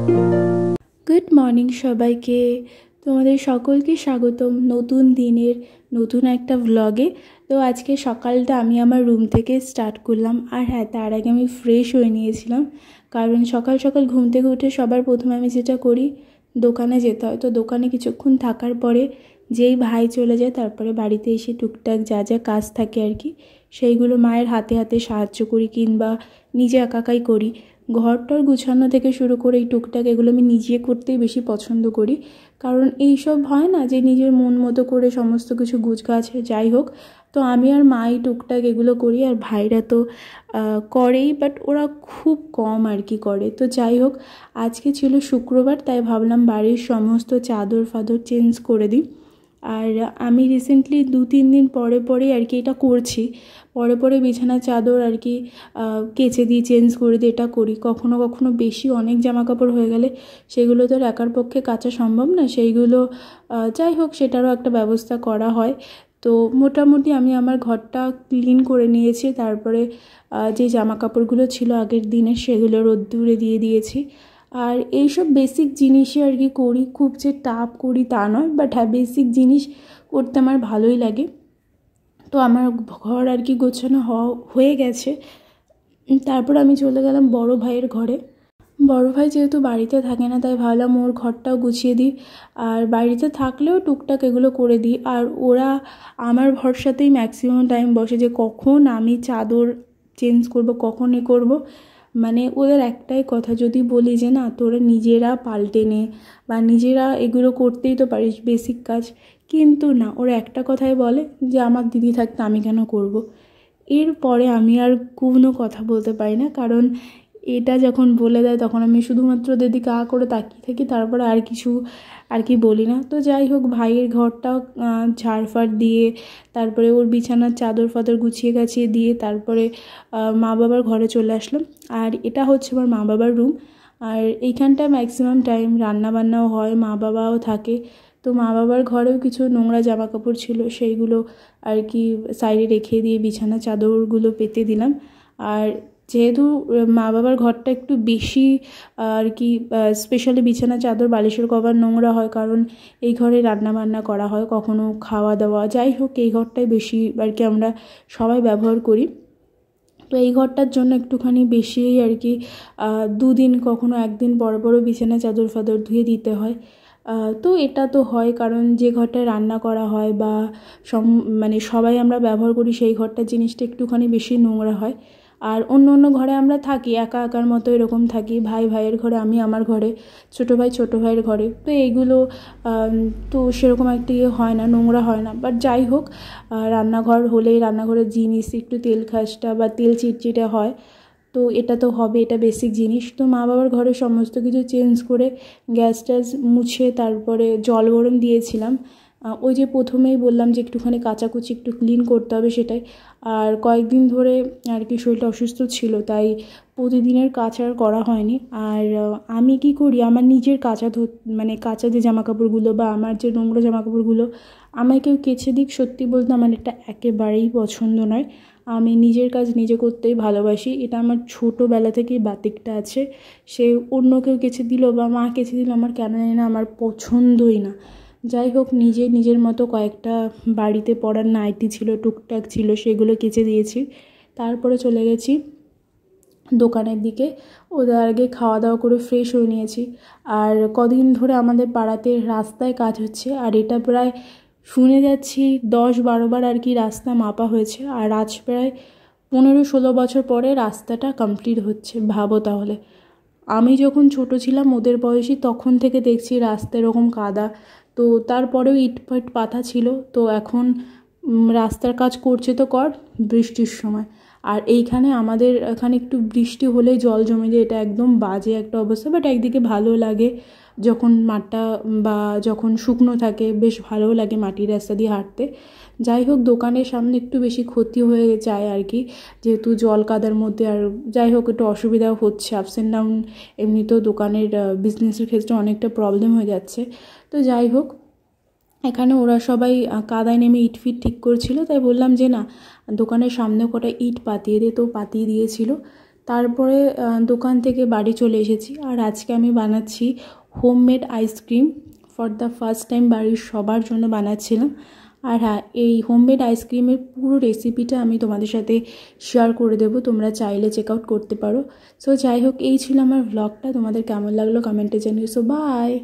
Good morning সবাইকে, তোমাদের সকলকে স্বাগতম নতুন দিনের নতুন একটা ভ্লগে। তো আজকে সকালটা আমি আমার রুম থেকে স্টার্ট করলাম। আর হ্যাঁ, তার আগে আমি ফ্রেশ হয়ে নিয়েছিলাম, কারণ সকাল সকাল ঘুম থেকে উঠে সবার প্রথমে আমি যেটা করি, দোকানে যেতে হয়। তো দোকানে কিছুক্ষণ থাকার পরে যেই ভাই চলে যায়, তারপরে বাড়িতে এসে টুকটাক যা যা কাজ থাকে আর কি, সেইগুলো মায়ের হাতে হাতে সাহায্য করি, কিংবা নিজে একাই করি। ঘরটার গুছানো থেকে শুরু করে এই টুকটাক এগুলো আমি নিজে করতেই বেশি পছন্দ করি, কারণ এইসব হয় না যে নিজের মন মতো করে সমস্ত কিছু গুছগাছ যাই হোক। তো আমি আর মাই টুকটাক এগুলো করি, আর ভাইরা তো করেই, বাট ওরা খুব কম আর কি করে। তো যাই হোক, আজকে ছিল শুক্রবার, তাই ভাবলাম বাড়ির সমস্ত চাদর ফাদর চেঞ্জ করে দিই। আর আমি রিসেন্টলি 2-3 দিন পরে পরেই আর কি এটা করছি, পরে পরে বিছানার চাদর আর কি কেচে দিই, চেঞ্জ করে দিই, এটা করি। কখনো কখনো বেশি অনেক জামা কাপড় হয়ে গেলে সেগুলো তো আর একার পক্ষে কাচা সম্ভব না, সেইগুলো যাই হোক সেটারও একটা ব্যবস্থা করা হয়। তো মোটামুটি আমি আমার ঘরটা ক্লিন করে নিয়েছি, তারপরে যে জামা কাপড়গুলো ছিল আগের দিনে সেগুলো রোদ্দুরে দিয়ে দিয়েছি। আর এইসব বেসিক জিনিসই আর কি করি, খুব যে টাফ করি তা নয়, বাট হ্যাঁ বেসিক জিনিস করতে আমার ভালোই লাগে। তো আমার ঘর আর কি গোছানো হয়ে গেছে। তারপর আমি চলে গেলাম বড় ভাইয়ের ঘরে। বড় ভাই যেহেতু বাড়িতে থাকে না, তাই ভাবলাম ওর ঘরটাও গুছিয়ে দিই। আর বাড়িতে থাকলেও টুকটাক এগুলো করে দিই। আর ওরা আমার ভরসাতেই ম্যাক্সিমাম টাইম বসে, যে কখন আমি চাদর চেঞ্জ করব, কখন এ করবো। মানে ওদের একটাই কথা, যদি বলি যে না তোরা নিজেরা পাল্টে নে বা নিজেরা এগুলো করতেই তো পারিস বেসিক কাজ, কিন্তু না, ওরা একটা কথাই বলে যে আমার দিদি থাকতে আমি কেন করব। এরপরে আমি আর কোনো কথা বলতে পারি না, কারণ এটা যখন বলে দেয় তখন আমি শুধুমাত্র দিদিকে করে তাকিয়ে থাকি, তারপরে আর কিছু আর কি বলি না। তো যাই হোক, ভাইয়ের ঘরটাও ঝাড়ফাড় দিয়ে, তারপরে ওর বিছানার চাদর ফাদর গুছিয়ে গাছিয়ে দিয়ে, তারপরে মা বাবার ঘরে চলে আসলাম। আর এটা হচ্ছে আমার মা বাবার রুম। আর এইখানটা ম্যাক্সিমাম টাইম রান্নাবান্নাও হয়, মা বাবাও থাকে। তো মা বাবার ঘরেও কিছু নোংরা জামা কাপড় ছিল, সেইগুলো আর কি সাইডে রেখে দিয়ে বিছানা চাদরগুলো পেতে দিলাম। আর যেহেতু মা বাবার ঘরটা একটু বেশি আর কি স্পেশালি বিছানা চাদর বালিশের কভার নোংরা হয়, কারণ এই ঘরে রান্না বান্না করা হয়, কখনো খাওয়া দাওয়া, যাই হোক এই ঘরটাই বেশি আর কি আমরা সবাই ব্যবহার করি। তো এই ঘরটার জন্য একটুখানি বেশি আর কি 2 দিন কখনো 1 দিন পরে পরে বিছানা চাদর ফাদর ধুয়ে দিতে হয়। তো এটা তো হয়, কারণ যে ঘরটায় রান্না করা হয় বা মানে সবাই আমরা ব্যবহার করি, সেই ঘরটার জিনিসটা একটুখানি বেশি নোংরা হয়। আর অন্য অন্য ঘরে আমরা থাকি একা একার মতো, এরকম থাকি, ভাই ভাইয়ের ঘরে, আমি আমার ঘরে, ছোটো ভাই ছোটো ভাইয়ের ঘরে। তো এইগুলো তো সেরকম একটা হয় না, নোংরা হয় না। বাট যাই হোক, রান্নাঘর হলেই রান্নাঘরের জিনিস একটু তেল খাসটা বা তেল চিটচিটে হয়, তো এটা তো হবে, এটা বেসিক জিনিস। তো মা বাবার ঘরে সমস্ত কিছু চেঞ্জ করে গ্যাস ট্যাস মুছে তারপরে জল গরম দিয়েছিলাম। ওই যে প্রথমেই বললাম যে একটুখানি কাচাকুচি একটু ক্লিন করতে হবে, সেটাই। আর কয়েকদিন ধরে আর কি শরীরটা অসুস্থ ছিল, তাই প্রতিদিনের কাচা আর করা হয়নি। আর আমি কি করি, আমার নিজের মানে কাচা যে জামাকাপড়গুলো বা আমার যে নোংরা জামাকাপড়গুলো আমায় কেউ কেচে দিক, সত্যি বলতে আমার এটা একেবারেই পছন্দ নয়। আমি নিজের কাজ নিজে করতেই ভালোবাসি, এটা আমার ছোটোবেলা থেকেই বাতিকটা আছে। সে অন্য কেউ কেচে দিল বা মা কেচে দিল, আমার কেন জানি না, আমার পছন্দই না। যাই হোক, নিজের মতো কয়েকটা বাড়িতে পরার নাইটি ছিল, টুকটাক ছিল, সেগুলো কেচে দিয়েছি। তারপরে চলে গেছি দোকানের দিকে। ওদের আগে খাওয়া দাওয়া করে ফ্রেশ হয়ে নিয়েছি। আর কদিন ধরে আমাদের পাড়াতে রাস্তায় কাজ হচ্ছে, আর এটা প্রায় শুনে যাচ্ছি 10-12 বার আর কি রাস্তা মাপা হয়েছে। আর আজ প্রায় 15-16 বছর পরে রাস্তাটা কমপ্লিট হচ্ছে, ভাবো তাহলে। আমি যখন ছোট ছিলাম ওদের বয়সী, তখন থেকে দেখছি রাস্তা এরকম কাদা, তো তারপরেও ইটফাট পাতা ছিল। তো এখন রাস্তার কাজ করছে তো বৃষ্টির সময়। আর এইখানে আমাদের এখানে একটু বৃষ্টি হলেই জল জমে যায়, এটা একদম বাজে একটা অবস্থা। বাট একদিকে ভালো লাগে, যখন মাঠটা বা যখন শুকনো থাকে বেশ ভালোও লাগে মাটির রাস্তা দিয়ে হাঁটতে। যাই হোক, দোকানের সামনে একটু বেশি ক্ষতি হয়ে যায় আর কি, যেহেতু জল কাদার মধ্যে। আর যাই হোক, একটু অসুবিধাও হচ্ছে, আপস অ্যান্ড ডাউন, এমনিতেও দোকানের বিজনেসের ক্ষেত্রে অনেকটা প্রবলেম হয়ে যাচ্ছে। তো যাই হোক, এখানে ওরা সবাই কাদায় নেমে ইট ফিট ঠিক করছিল, তাই বললাম যে না, দোকানের সামনে কটা ইট পাতিয়ে দে, তো পাতিয়ে দিয়েছিল। তারপরে দোকান থেকে বাড়ি চলে এসেছি। আর আজকে আমি বানাচ্ছি homemade ice cream. For the first time বাড়ির সবার জন্য বানাচ্ছিলাম। আর হ্যাঁ, এই হোমমেড আইসক্রিমের পুরো রেসিপিটা আমি তোমাদের সাথে শেয়ার করে দেবো, তোমরা চাইলে চেক আউট করতে পারো। সো যাই হোক, এই ছিল আমার ভ্লগটা। তোমাদের কেমন লাগলো কমেন্টে জানিও। So by.